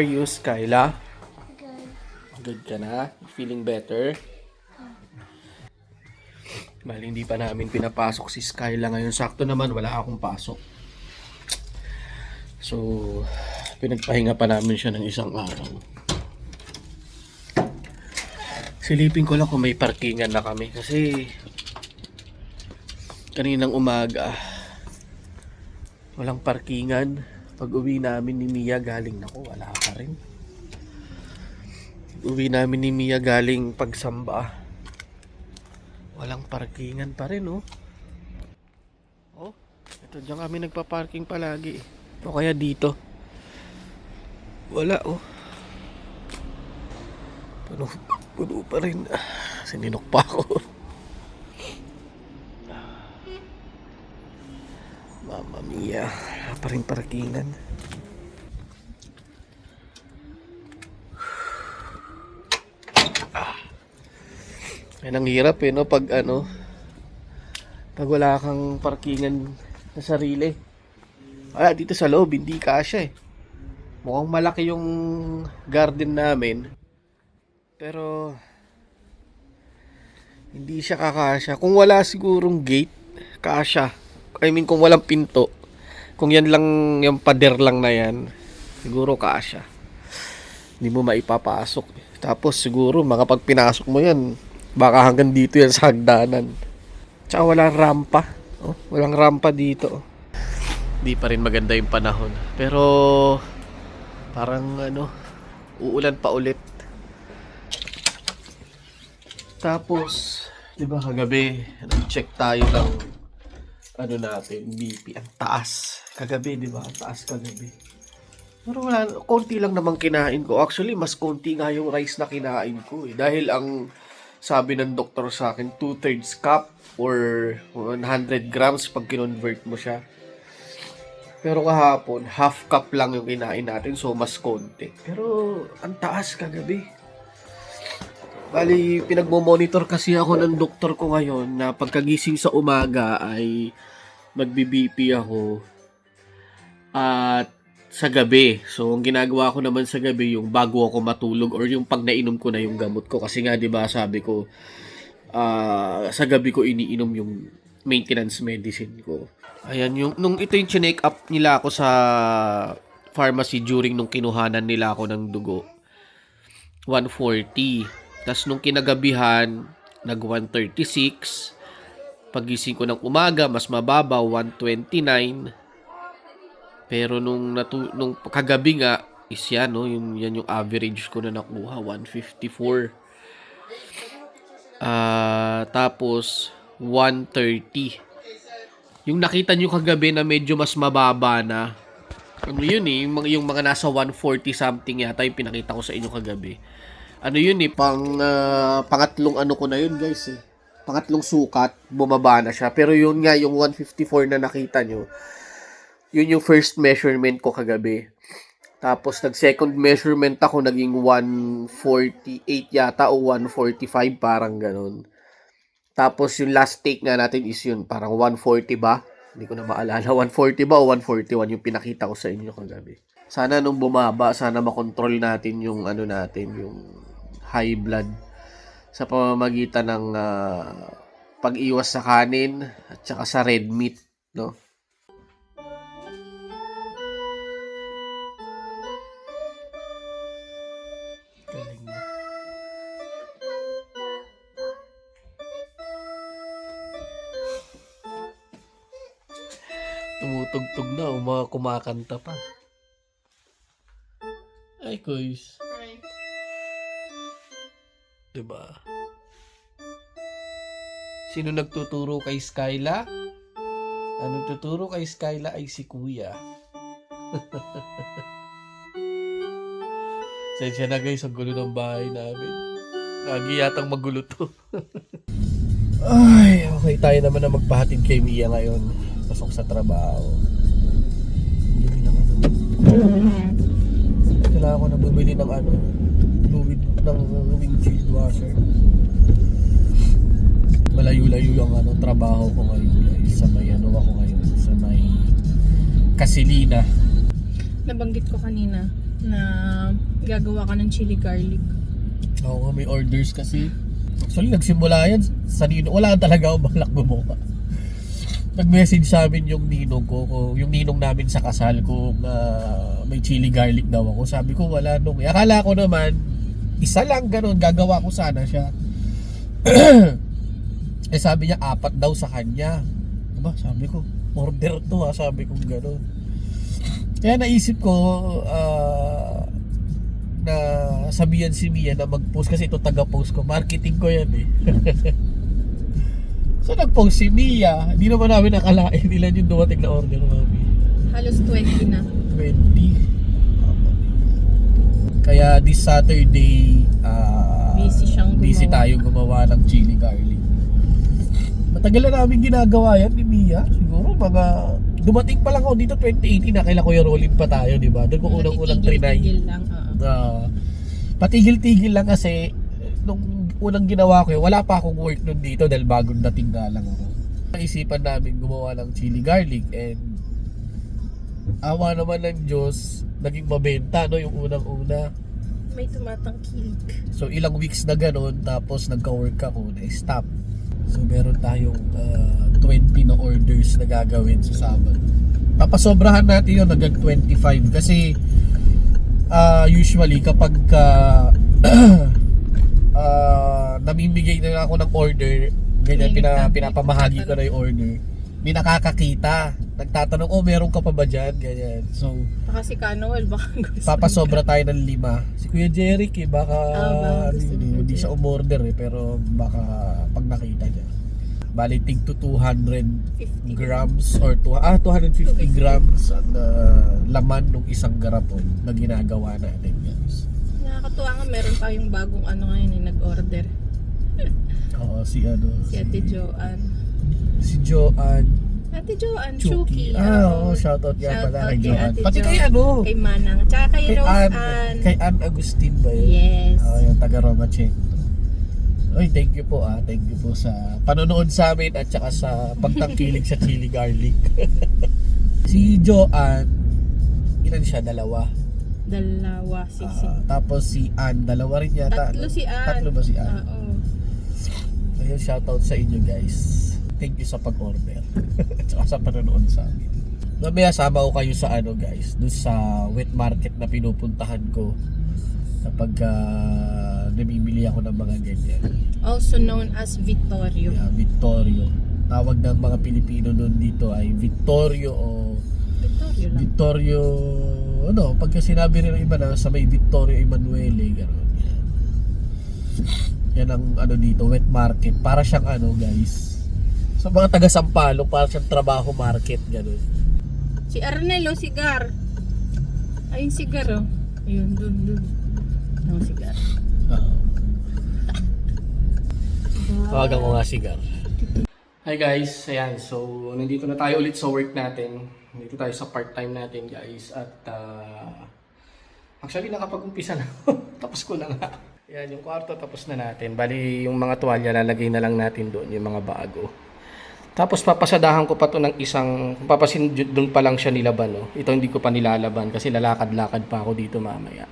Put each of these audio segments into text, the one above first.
are you, Skyla? Good. Good ka na? Feeling better? Bali, hindi pa namin pinapasok si Skyla ngayon. Sakto naman, wala akong pasok. So, pinagpahinga pa namin siya ng isang araw. Silipin ko lang kung may parkingan na kami. Kasi, kaninang umaga, walang parkingan. Pag uwi namin ni Mia galing, nako, wala pa rin. Uwi namin ni Mia galing pagsamba. Walang parkingan pa rin, oh. Oh, ito dyan kami nagpa-parking palagi. O kaya dito. Wala, oh. Puno pa rin. Sininok pa ako. Mama Mia, wala pa rin parkingan. Yan ang hirap no, pag wala kang parkingan na sarili. Dito sa loob, hindi kasya eh. Mukhang malaki yung garden namin. Pero, hindi siya kakasya. Kung wala sigurong gate, kasya. I mean, kung walang pinto. Kung yan lang, yung pader lang na yan, siguro kasya. Hindi mo maipapasok. Tapos siguro, pag pinasok mo yan, baka hanggang dito yan sa hagdanan. Tsaka walang rampa. Oh, walang rampa dito. Di pa rin maganda yung panahon. Pero parang uulan pa ulit. Tapos, di ba kagabi, check tayo ng natin, BP. Ang taas. Kagabi, di ba? Ang taas kagabi. Pero wala, konti lang namang kinain ko. Actually, mas konti nga yung rice na kinain ko eh. Dahil ang sabi ng doktor sa akin, 2/3 cup or 100 grams pag kinonvert mo siya. Pero kahapon, half cup lang yung kinain natin, so mas konti. Pero ang taas kagabi. Bali, pinagmo-monitor kasi ako ng doktor ko ngayon na pagkagising sa umaga ay magbi-BP ako at sa gabi. So, ang ginagawa ko naman sa gabi, yung bago ako matulog or yung pag nainom ko na yung gamot ko. Kasi nga, di ba, sabi ko, sa gabi ko iniinom yung maintenance medicine ko. Ayan, nung ito yung chinek up nila ako sa pharmacy during nung kinuhanan nila ako ng dugo. 140. Tapos nung kinagabihan, nag 136. Pagising ko ng umaga, mas mababa, 129. Pero nung kagabi nga, is yan, no? Yan yung average ko na nakuha, 154. Tapos, 130. Yung nakita nyo kagabi na medyo mas mababa na, yun eh, yung mga nasa 140 something yata yung pinakita ko sa inyo kagabi. Yun eh, pangatlong ko na yun guys eh. Pangatlong sukat, bumaba na siya. Pero yun nga, yung 154 na nakita nyo, yun yung first measurement ko kagabi. Tapos, nag-second measurement ako, naging 148 yata o 145, parang ganun. Tapos, yung last take nga natin is yun, parang 140 ba? Hindi ko na maalala, 140 ba o 141 yung pinakita ko sa inyo kagabi. Sana nung bumaba, sana makontrol natin yung yung high blood sa pamamagitan ng pag-iwas sa kanin at saka sa red meat, no? Galing na. Tumutugtog na, kumakanta pa. Ay, kuys. Diba? Sino nagtuturo kay Skyla? Ang nagtuturo kay Skyla ay si Kuya. Sensya na guys, ang gulo ng bahay namin. Lagi yatang magulo to. Ay, okay tayo naman na magpahatid kay Mia ngayon. Pasok sa trabaho. Bumili ng kailangan ko na bumili ng fluid ng windshield washer. Malayo-layo yung trabaho ko ngayon guys. Sa may ako ngayon. Sa may Casilina. Nabanggit ko kanina. na gagawa ka ng chili garlic. Oo, may orders kasi. Actually, nagsimula yan sa ninong. Wala talaga akong balak bumuka. Nag-message sa amin yung ninong ko, yung ninong namin sa kasal kung may chili garlic daw ako. Sabi ko wala nung. Akala ko naman, isa lang ganun, gagawa ko sana siya. Eh sabi niya, 4 daw sa kanya. Diba? Sabi ko, order to ha, sabi ko ganun. Kaya naisip ko, na sabihan si Mia na mag-post kasi ito taga-post ko. Marketing ko yan eh. So nag-post si Mia. Hindi naman namin nakalain ilan yung dumating na order, mami. Halos 20 na. 20. Kaya this Saturday, Busy siyang gumawa. busy tayo gumawa ng chili garlic. Matagal na namin ginagawa yan ni Mia. Siguro mga dumating pa lang ako dito 2018 na kaila Kuya Rolling pa tayo, di ba? Doon ko unang-unang trinay. Titigil lang. Patigil-tigil lang kasi nung unang ginawa ko, wala pa akong work nun dito dahil bagong dating nga lang ako. Naisipan namin gumawa ng chili garlic and awa naman ng Diyos, naging mabenta no yung unang-una. May tumatangkilik. So ilang weeks na ganun, tapos nagka-work ako, na-stop. So meron tayong 20 na orders na gagawin sa Sabado. Papasobrahan natin yun hanggang 25 kasi usually kapag namimigay na ako ng order, ganyan, pinapamahagi ko na yung order, may nakakakita, nagtatanong, oh meron ka pa ba dyan, ganyan. So Baka si Kanoel, baka gusto papasobra tayo ng 5. Si Kuya Jeric baka baka gusto niya. hindi siya umorder pero baka pag nakita niya. Bali tig to 200 grams or 250 grams ang laman ng isang garapon na ginagawa natin, guys. Nakakatuwa nga, meron tayong bagong ngayon nag-order. Oo, si Si Ate Joanne. Si Joanne Ate Joanne, Chuki. Chuki. Oo, shoutout nga pala kay Joanne. Ate Pati Jo, kay kay Manang. Tsaka kay Rose Ann. Kay Ann Agustin ba yun? Yes. Yung taga Roma Check. Oy, thank you po Thank you po sa panonood sa amin at saka sa pagtangkilik sa chili garlic. Si Joanne, ilan siya? 2. Dalawa, sisi. Tapos si Ann, 2 rin yata. Tatlo si Ann. Tatlo ba si Ann? Oo. Ayun, shoutout sa inyo guys. Thank you sa pag-order. At saka sa panonood sa amin. Mamaya sama ko kayo sa guys, doon sa wet market na pinupuntahan ko kapag namimili ako ng mga ganyan. Also known as Vittorio. Yeah, Vittorio. Tawag ng mga Pilipino doon dito ay Vittorio o Vittorio lang. Vittorio, pagka sinabi rin ng iba na sa may Vittorio Emanuele, gano'n. Yan ang dito, wet market. Para siyang guys, sa mga taga Sampaloc, para siyang trabaho market, gano'n. Si Arnel, sigar. Ayun, sigar, Ayun, dun. Ang sigar. Tawagan ko nga sigar. Hi guys, ayan, so nandito na tayo ulit sa work natin. Nandito tayo sa part-time natin guys. At actually nakapag-umpisa na. Tapos ko na nga. Ayan, yung kwarto tapos na natin. Bali yung mga tuwalya lalagay na lang natin doon, yung mga bago. Tapos papasadahan ko pa to ng isang, papasin doon pa lang siya nilaban. Ito hindi ko pa nilalaban kasi lalakad-lakad pa ako dito mamaya.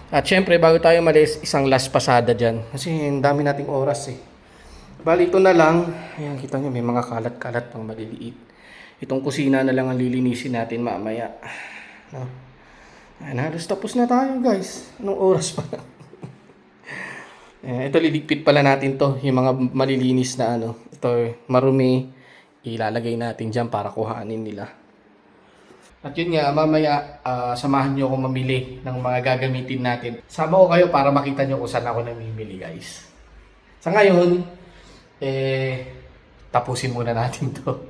At syempre bago tayo malis, isang last pasada dyan. Kasi ang dami nating oras Bali ito na lang. Ayan, kita nyo may mga kalat-kalat pang maliliit. Itong kusina na lang ang lilinisin natin mamaya. Ayan, halos tapos na tayo guys. Anong oras pa? Ito liligpit pala natin to. Yung mga malilinis na ito marumi. Ilalagay natin dyan para kuhanin nila. At yun nga, mamaya samahan nyo ako mamili ng mga gagamitin natin. Sama ko kayo para makita nyo kung saan ako namimili guys. Sa ngayon, tapusin muna natin to.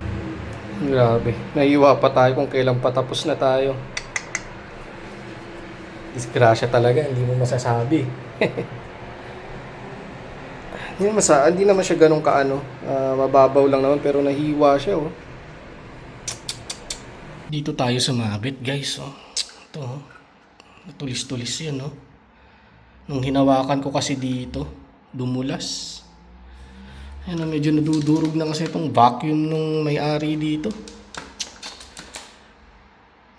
Grabe, naiiwa pa tayo kung kailan patapos na tayo. Disgrasya talaga, hindi mo masasabi. Hindi naman siya ganun mababaw lang naman pero nahiwa siya Dito tayo sumabit guys Ito Tulis-tulis yan Nung hinawakan ko kasi dito dumulas. Ayan medyo nadudurog na kasi itong vacuum nung may-ari dito.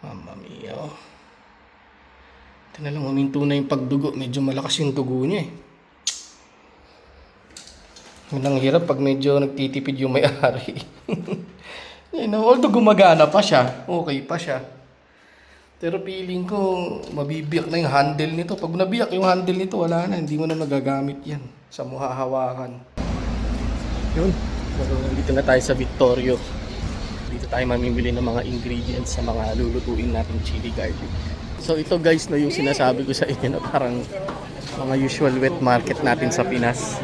Mamma mia Ito na lang, huminto na yung pagdugo. Medyo malakas yung dugo niya eh. Yun ang hirap pag medyo nagtitipid yung may-ari. You know, although gumagana pa siya, okay pa siya. Pero feeling ko, mabibiyak na yung handle nito. Pag nabiyak yung handle nito, wala na. Hindi mo na magagamit yan sa hahawakan. Yun. Dito na tayo sa Victorio. Dito tayo mamimili ng mga ingredients sa mga lulutuin natin chili garlic. So ito guys, no, yung sinasabi ko sa inyo na parang mga usual wet market natin sa Pinas.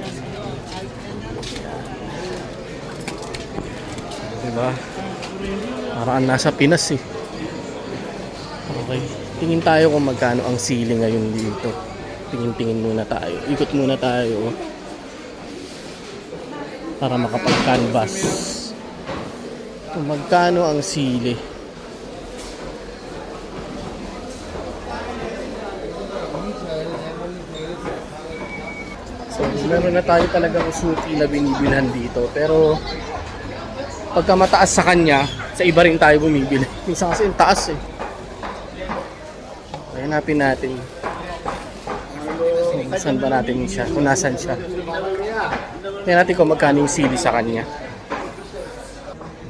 Diba? Parang nasa Pinas eh. Okay. Tingin tayo kung magkano ang sili ngayon dito. Tingin-tingin muna tayo. Ikot muna tayo. Para makapag-canvas. Kung magkano ang sili. So, meron na tayo talagang suki na binibilhan dito. Pero, pagka mataas sa kanya, sa iba rin tayo bumibili. Minsan kasi yung taas eh. Hanapin natin. Saan ba natin siya? Kung nasan siya. Tingnan natin kung magkano yung sili sa kanya.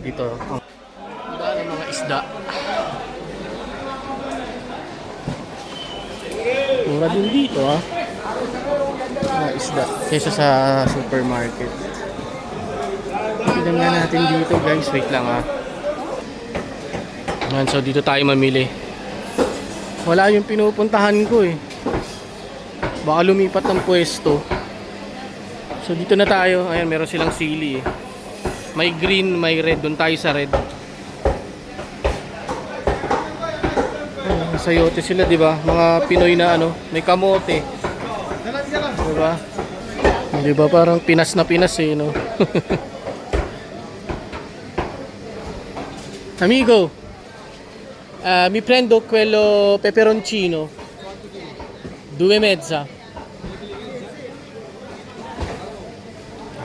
Dito. Ang mga isda. Mura din dito ah. Mga isda. Kaysa sa supermarket. Tignan nga natin dito guys. Wait lang ah. Ayan, so dito tayo mamili. Wala yung pinupuntahan ko eh. Baka lumipat ng pwesto. So dito na tayo. Ayan, meron silang sili eh. May green, may red. Doon tayo sa red. Ayan, sayote sila, di ba? Mga Pinoy na ano, may kamote. Di ba? Di ba parang Pinas na Pinas eh, no? Amigo, mi prendo quello peperoncino. 2,5.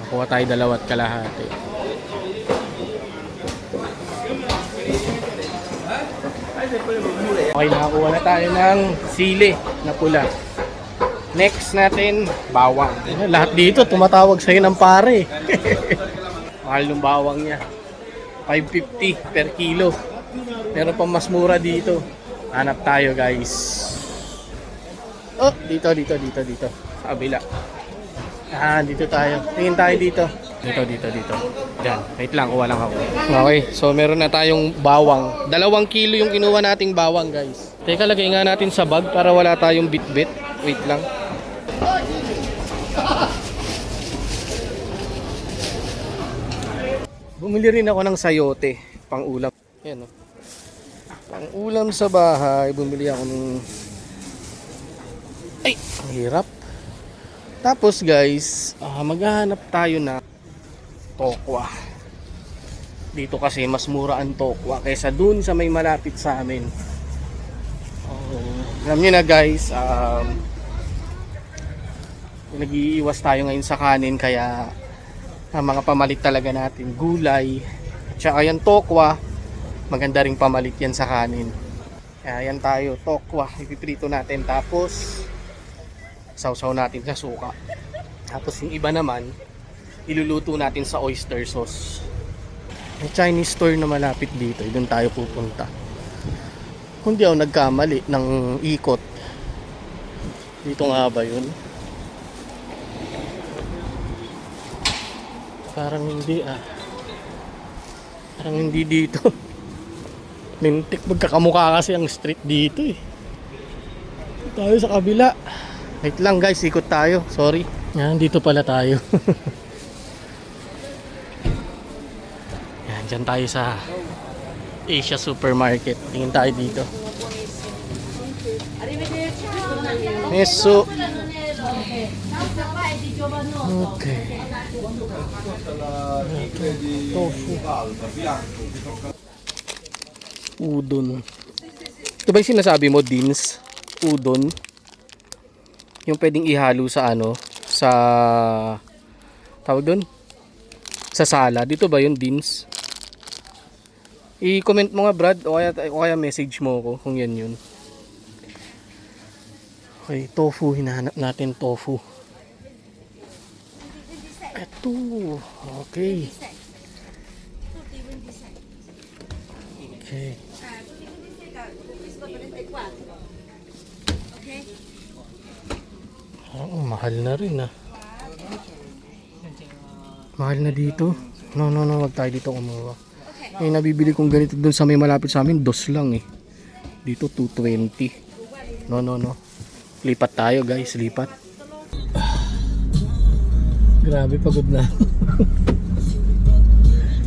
Kuha tayo 2,5. Okay, nakakuha na tayo ng sili na pula. Next natin, bawang. Lahat dito tumatawag sa'yo ng pare. Mahal ng bawang niya. 550 per kilo. Meron pang mas mura dito. Hanap tayo guys. Oh, dito. Sa kabila. Dito tayo. Tingin tayo dito. Dito. Diyan. Wait lang, kuha lang ako. Okay, so meron na tayong bawang. 2 kilo yung kinuha nating bawang guys. Teka, lagay nga natin sa bag para wala tayong bit-bit. Wait lang. Bumili rin ako ng sayote, pang ulam. Yan o. Pang ulam sa bahay, bumili ako ng... Ay, ang hirap. Tapos guys, maghahanap tayo na tokwa. Dito kasi mas mura ang tokwa kaysa dun sa may malapit sa amin. Alam nyo na guys, nag-iiwas tayo ngayon sa kanin kaya ang mga pamalit talaga natin, gulay, tsaka yan tokwa, maganda ring pamalit yan sa kanin. Kaya yan tayo, tokwa, ipiprito natin tapos sausaw natin sa suka. Tapos yung iba naman, iluluto natin sa oyster sauce. May Chinese store na malapit dito, doon tayo pupunta. Kung di ako nagkamali ng ikot, dito nga ba yun? Parang hindi Parang hindi dito. Lintik, magkakamukha kasi ang street dito eh. Tayo sa kabila. Wait lang guys, ikot tayo. Sorry. Yan, dito pala tayo. Yan, dyan tayo sa Asia Supermarket. Tingin tayo dito. Meso. Okay. Tofu. Udon. Ito ba yung sinasabi mo, Dins? Udon? Yung pwedeng ihalo sa ano? Sa... Tawag doon? Sa sala. Dito ba yung Dins? I-comment mo nga Brad o kaya message mo ako kung yan yun. Okay, tofu. Hinahanap natin tofu. Ito. Okay. Okay. Oh, mahal na rin ah. Mahal na dito. No, wag tayo dito kumuha. Eh, nabibili kong ganito doon sa may malapit sa amin, dos lang eh. Dito 220. No. Lipat tayo guys, lipat. Grabe, pagod na.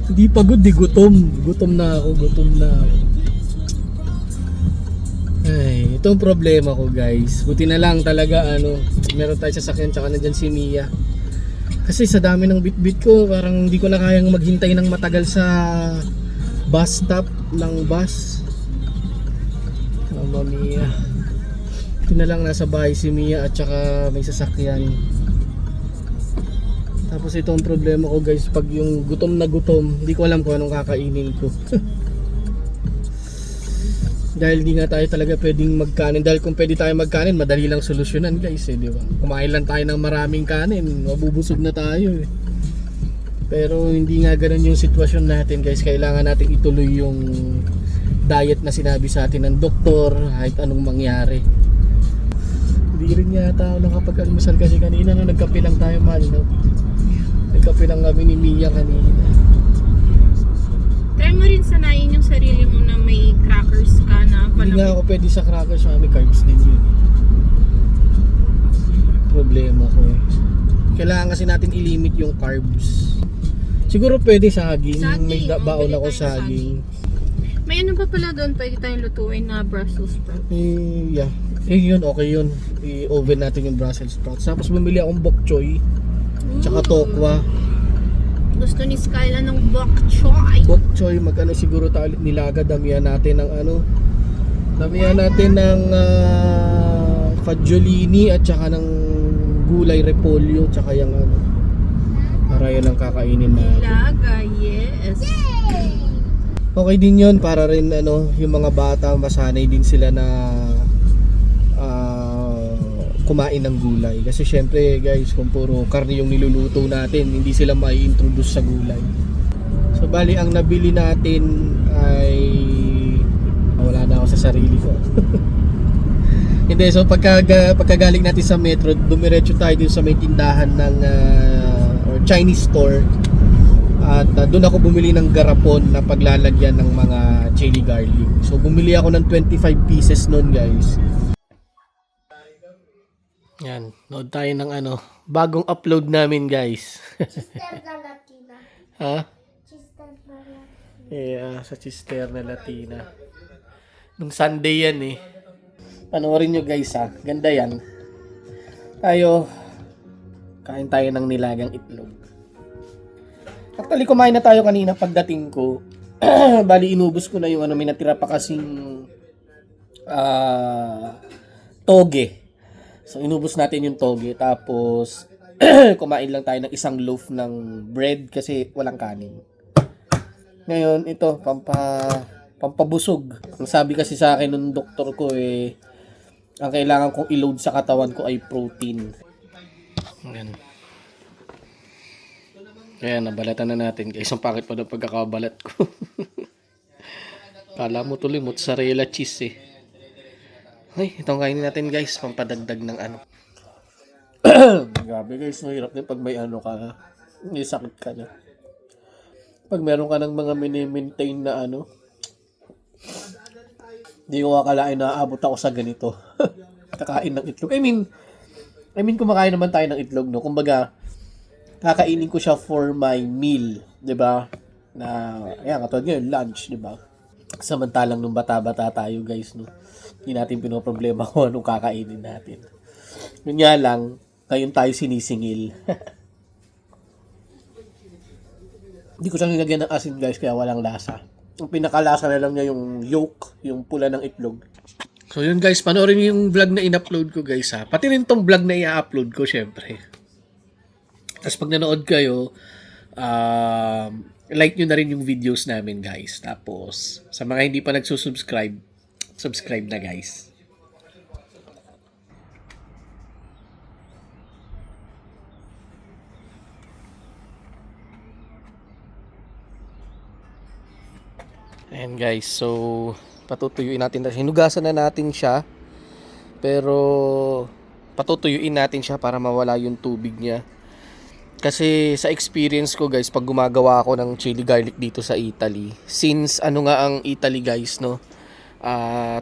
Hindi pagod, di gutom. Gutom na ako. Ay, ito ang problema ko guys. Buti na lang talaga meron tayo sasakyan tsaka nandyan si Mia. Kasi sa dami ng bitbit ko, parang hindi ko na kayang maghintay ng matagal sa bus stop ng bus. Mama Mia. Ito na lang, nasa bahay si Mia at saka may sasakyan. Tapos ito ang problema ko guys, pag yung gutom na gutom, hindi ko alam kung anong kakainin ko. Dahil di nga tayo talaga pwedeng magkanin. Dahil kung pwede tayo magkanin, madali lang solusyonan guys eh, di ba? Kumain lang tayo ng maraming kanin, mabubusog na tayo eh. Pero hindi nga ganun yung sitwasyon natin guys. Kailangan natin ituloy yung diet na sinabi sa atin ng doktor kahit anong mangyari. Hindi rin yata ako nakapag-almusal kasi kanina nagkape lang tayo mahal, no? Nagkape lang kami ni Mia kanina. Try mo rin sanayin yung sarili mo na may crackers ka na Hindi nga ako pwede sa crackers, may carbs din yun. Problema ko eh. Kailangan kasi natin ilimit yung carbs. Siguro pwede saging, may baon ako saging. May ano pa pala doon, pwede tayong lutuin na Brussels sprout. Yeah. Yun, okay yun. I-oven natin yung Brussels sprouts. Tapos bumili akong bok choy, tsaka tokwa. Gusto ni Skyla ng bok choy. Bok choy, magkano siguro tayo nilaga, damihan natin ng damihan natin ng fagiolini at saka ng gulay repolyo, tsaka yung para yan ang kakainin natin. Nilaga, yes. Okay din yun para rin yung mga bata masanay din sila na kumain ng gulay. Kasi syempre guys, kung puro karne yung niluluto natin, hindi sila mai-introduce sa gulay. So bali ang nabili natin ay wala na ako sa sarili ko. Hindi, so pagkagaling natin sa metro, dumiretso tayo dun sa may tindahan ng or Chinese store. At doon ako bumili ng garapon na paglalagyan ng mga chili garlic. So bumili ako ng 25 pieces noon guys. Yan, nood tayo ng bagong upload namin guys. Cisterna Latina. Ha? Cisterna Latina. Yeah, sa Cisterna Latina. Nung Sunday yan eh. Panoorin nyo guys ha, ganda yan. Kain tayo ng nilagang itlog. Actually, kumain na tayo kanina pagdating ko. Bali, inubos ko na yung may natira pa kasing toge. So, inubos natin yung toge. Tapos, kumain lang tayo ng isang loaf ng bread kasi walang kanin. Ngayon, ito, pampabusog. Ang sabi kasi sa akin ng doktor ko ang kailangan kong i-load sa katawan ko ay protein. Ayan. Ayan, nabalatan na natin guys. Ang pakit pa ng pagkakabalat ko. Kala mo tuloy mozzarella cheese eh. Ay, itong kainin natin guys. Pampadagdag ng Grabe guys, mahirap din pag may ka. May sakit ka na. Pag meron ka ng mga mini-maintain na hindi ko akalain na aabot ako sa ganito. Kakain ng itlog. I mean kumakain naman tayo ng itlog, no? Kumbaga, kakainin ko siya for my meal, 'di ba? Na ayan, katulad ngayon, lunch, 'di ba? Samantalang nung bata-bata tayo, guys, no. Hindi natin pinoproblema kung anong kakainin natin. Yun nga lang, ngayon tayo sinisingil. Hindi ko siya nilagyan ng asin, guys, kaya walang lasa. Ang pinakalasa na lang niya yung yolk, yung pula ng itlog. So yun guys, panoorin niyo yung vlog na in-upload ko guys ha. Pati rin tong vlog na i-upload ko syempre. Tapos pag nanood kayo, like nyo na rin yung videos namin guys. Tapos sa mga hindi pa nagsusubscribe, subscribe na guys. Ayan guys, so patutuyuin natin. Hinugasan na natin siya. Pero patutuyuin natin siya para mawala yung tubig niya. Kasi sa experience ko guys, pag gumagawa ako ng chili garlic dito sa Italy, since ano nga ang Italy guys, no?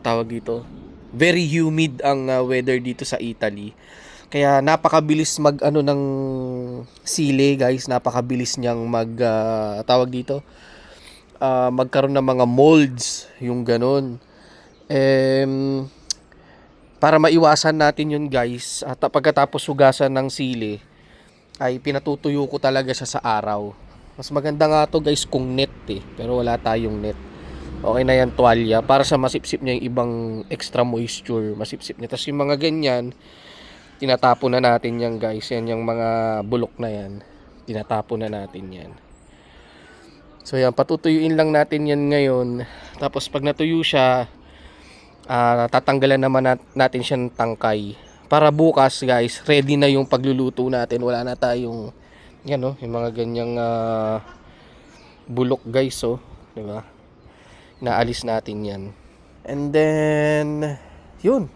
Tawag dito, very humid ang weather dito sa Italy. Kaya napakabilis mag ano ng sili guys, napakabilis niyang tawag dito, magkaroon ng mga molds, yung ganun. Para maiwasan natin yun guys, at pagkatapos hugasan ng sili, ay pinatutuyo ko talaga siya sa araw. Mas maganda nga to guys kung net pero wala tayong net. Okay na yan tuwalya para sa masipsip niya yung ibang extra moisture, masipsip niya. Tapos yung mga ganyan, tinatapon na natin yan guys. Yan yung mga bulok na yan, tinatapon na natin yan. So yan, patutuyuin lang natin yan ngayon. Tapos pag natuyo siya, tatanggalan naman natin siya ng tangkay. Para bukas guys, ready na yung pagluluto natin. Wala na tayong yan, no, yung mga ganyang bulok guys, oh, di ba? Naalis natin yan. And then yun,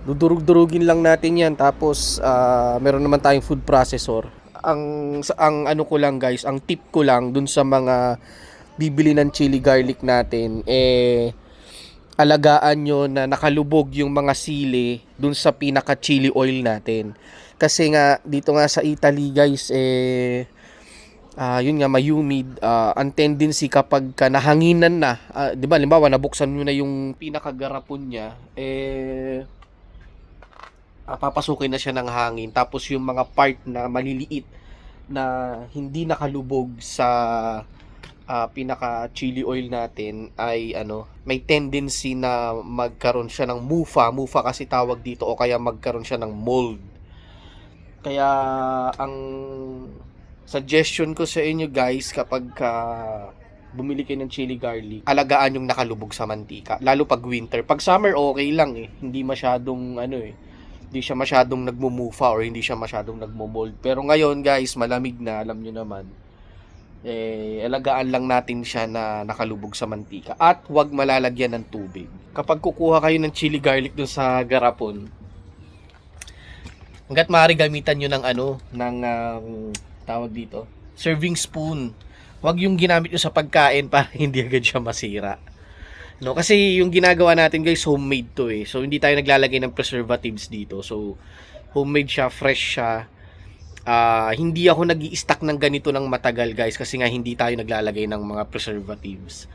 dudurug-durugin lang natin yan. Tapos meron naman tayong food processor. Ang ano ko lang guys, ang tip ko lang dun sa mga bibili ng chili garlic natin, alagaan nyo na nakalubog yung mga sili dun sa pinaka chili oil natin. Kasi nga dito nga sa Italy guys, yun nga, may humid. Ang tendency kapag nahanginan na, di ba, limbawa nabuksan nyo na yung pinaka garapon niya, papasukin na siya ng hangin. Tapos yung mga part na maliliit na hindi nakalubog sa pinaka chili oil natin ay may tendency na magkaroon siya ng mufa kasi tawag dito, o kaya magkaroon siya ng mold. Kaya ang suggestion ko sa inyo guys, kapag bumili kayo ng chili garlic, alagaan yung nakalubog sa mantika, lalo pag winter. Pag summer okay lang hindi masyadong hindi siya masyadong nagmumufa or hindi siya masyadong nagmo-mold. Pero ngayon guys, malamig na, alam nyo naman, alagaan lang natin siya na nakalubog sa mantika at huwag malalagyan ng tubig. Kapag kukuha kayo ng chili garlic dun sa garapon, hanggat maaari gamitan nyo ng tawag dito, serving spoon. Huwag yung ginamit nyo sa pagkain para hindi agad siya masira. No, kasi yung ginagawa natin guys, homemade to so hindi tayo naglalagay ng preservatives dito. So homemade siya, fresh siya. Hindi ako nag-i-stack ng ganito ng matagal guys, kasi nga hindi tayo naglalagay ng mga preservatives.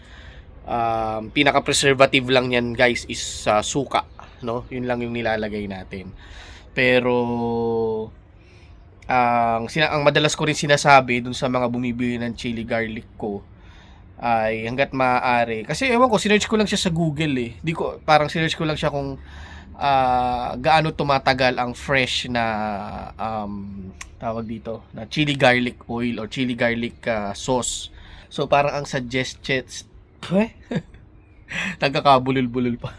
Pinaka-preservative lang yan guys is suka, no? Yun lang yung nilalagay natin. Pero ang madalas ko rin sinasabi dun sa mga bumibili ng chili garlic ko ay hanggat maaari, kasi ewan ko, sinearch ko lang siya sa Google parang sinearch ko lang siya kung gaano tumatagal ang fresh na tawag dito, na chili garlic oil or chili garlic sauce. So parang ang suggested nagkakabulol-bulol pa.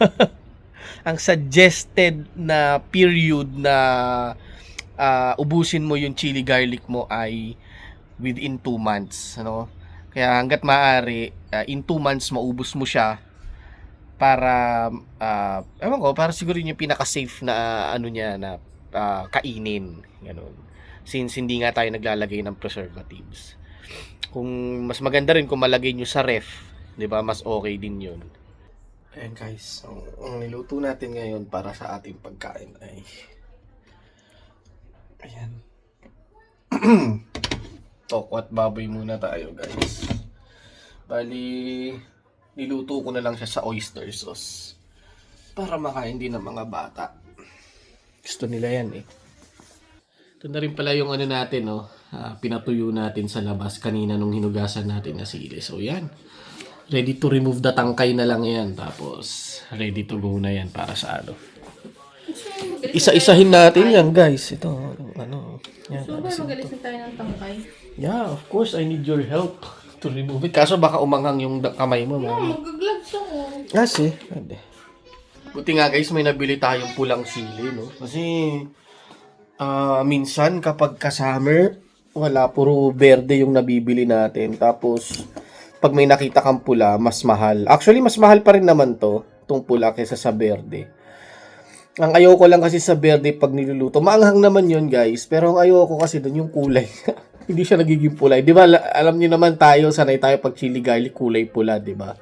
Ang suggested na period na ubusin mo yung chili garlic mo ay within 2 months, Kaya hanggat maaari, in 2 months maubos mo siya para ewan ko, para siguro yung pinaka-safe na niya na kainin, ganun. Since hindi nga tayo naglalagay ng preservatives. Kung mas maganda rin kung malagay nyo sa ref, 'di ba? Mas okay din 'yun. Ayan guys, ang niluto natin ngayon para sa ating pagkain ay ayan. Toko at baboy muna tayo guys. Bali, niluto ko na lang siya sa oyster sauce para makain din ng mga bata. Gusto nila yan Ito na rin pala yung natin, pinatuyo natin sa labas kanina nung hinugasan natin na sili. So yan, ready to remove the tangkay na lang yan. Tapos ready to go na yan para sa Isa-isahin natin yan guys. Ito, yan. So, ba magalisin tayo ng tangkay? Yeah, of course, I need your help to remove it. Kaso baka umanghang yung kamay mo. Mag-gloves ako. Kasi, buti nga guys, may nabili tayong pulang sili, no? Kasi, minsan kapag ka-summer, wala, puro berde yung nabibili natin. Tapos, pag may nakita kang pula, mas mahal. Actually, mas mahal pa rin naman tong pula kaysa sa berde. Ang ayoko lang kasi sa berde pag niluluto, maanghang naman yun guys, pero ang ayoko kasi doon yung kulay. Hindi siya nagiging pula. Di ba, alam niyo naman tayo, sanay tayo pag chili garlic, kulay pula, di ba?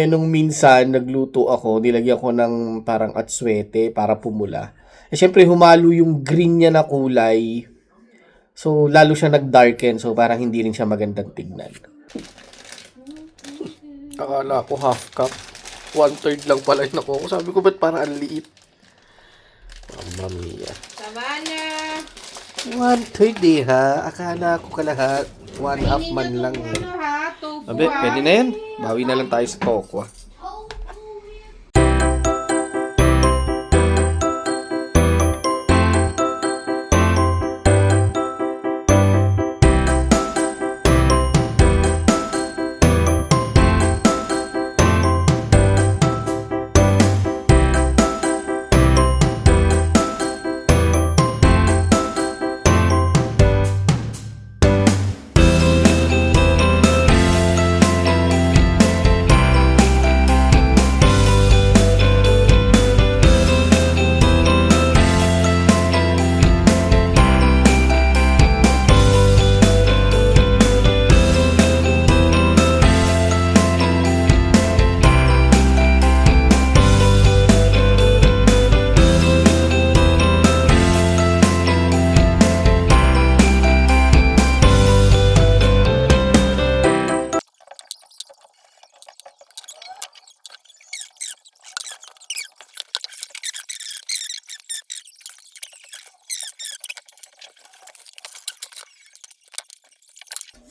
Nung minsan, nagluto ako, nilagyan ko ng parang atswete para pumula. Syempre, humalo yung green niya na kulay. So, lalo siya nag-darken. So, parang hindi rin siya magandang tignan. Akala ko half cup. 1/3 lang pala yun ako. Sabi ko, ba't parang ang liit? Mamma mia. Tama na. 1/3 eh, ha? Akala ko kalahat. 1/2 man lang. Ano ha? Tofu Abe, pwede na yan. Bawi na lang tayo sa tokwa.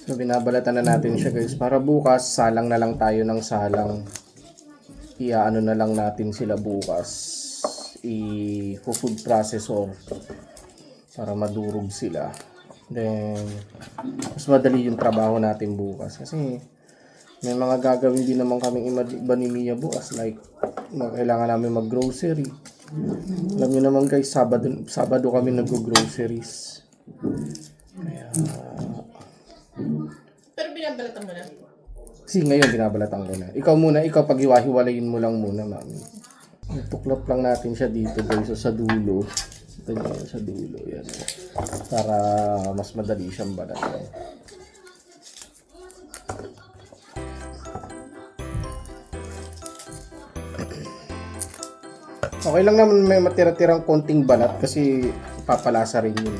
So, binabalatan na natin siya guys. Para bukas, salang na lang tayo ng salang. Iaano na lang natin sila bukas. I-food processor. Para madurog sila. Then, mas madali yung trabaho natin bukas. Kasi, may mga gagawin din naman kaming iba ni Mia bukas. Like, kailangan namin mag-grocery. Alam nyo naman guys, Sabado kami nag-groceries. Kaya, Pero binabalatan mo na. kasi ngayon binabalatan ko na. Ikaw muna, ikaw paghiwa-hiwalayin mo lang muna, mami. Tuklap lang natin siya dito guys, so, sa dulo. Ito niya, sa dulo. Yan. Para mas madali siyang balatan. Okay lang naman may matira-tirang konting balat kasi papalasa rin yun.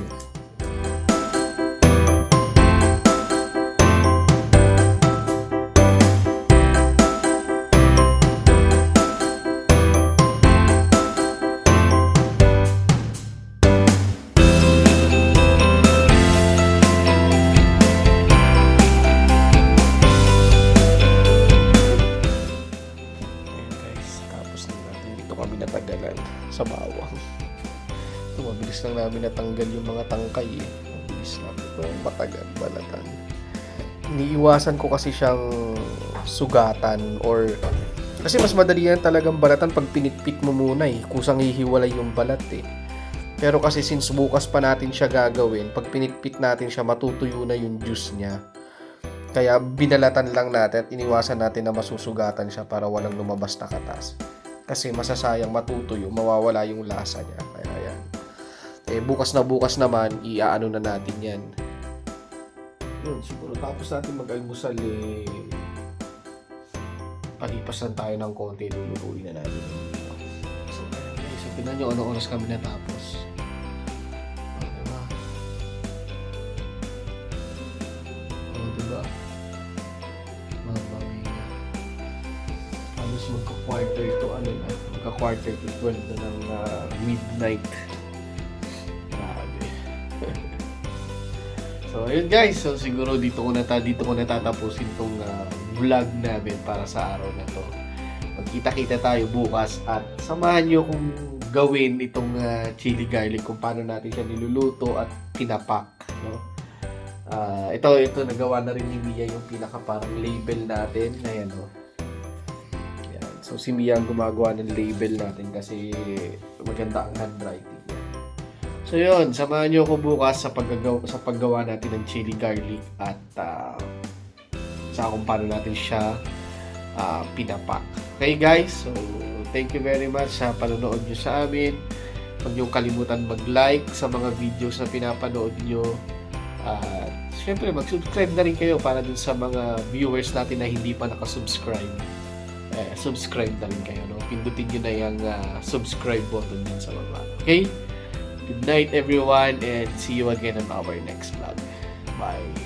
Natagalan sa bawang. Ito, mabilis lang namin natanggal yung mga tangkay eh. Mabilis lang ito, matagal balatan. Iniiwasan ko kasi siyang sugatan or kasi mas madali yan talagang balatan pag pinitpit mo muna eh. Kusang hihiwalay yung balat eh. Pero kasi since bukas pa natin siya gagawin, pag pinitpit natin siya, matutuyo na yung juice niya. Kaya binalatan lang natin at iniwasan natin na masusugatan siya para walang lumabas na katas. Kasi masasayang matutuyo, mawawala yung lasa niya. Kaya yan. Bukas naman, iaano na natin yan. Yun, siguro tapos natin mag-almusal palipas lang tayo ng konti, lulutuin na natin. So tingnan nyo anong oras kami natapos. Diba? Diba? Halos magka-quarter to magka-quarter to 12 na ng midnight. Grabe. So ayun guys, so siguro dito ko natatapusin tong vlog namin para sa araw na to. Magkita-kita tayo bukas at samahan nyo kung gawin itong chili garlic, kung paano natin siya niluluto at pinapak, no? Ito nagawa na rin ni Mia yung pinaka parang label natin. Ayan, no? So, si Mia ang gumagawa ng label natin kasi maganda ang handwriting niya. So, yun. Samahan nyo ako bukas sa paggawa natin ng chili garlic at sa kung paano natin siya pinapak. Okay guys, so thank you very much sa panonood nyo sa amin. Huwag niyong kalimutan mag-like sa mga videos na pinapanood nyo. At syempre mag-subscribe na rin kayo para dun sa mga viewers natin na hindi pa nakasubscribe. Subscribe na rin kayo, no? Pindutin nyo na yung subscribe button din sa baba. Okay? Good night everyone and see you again on our next vlog. Bye!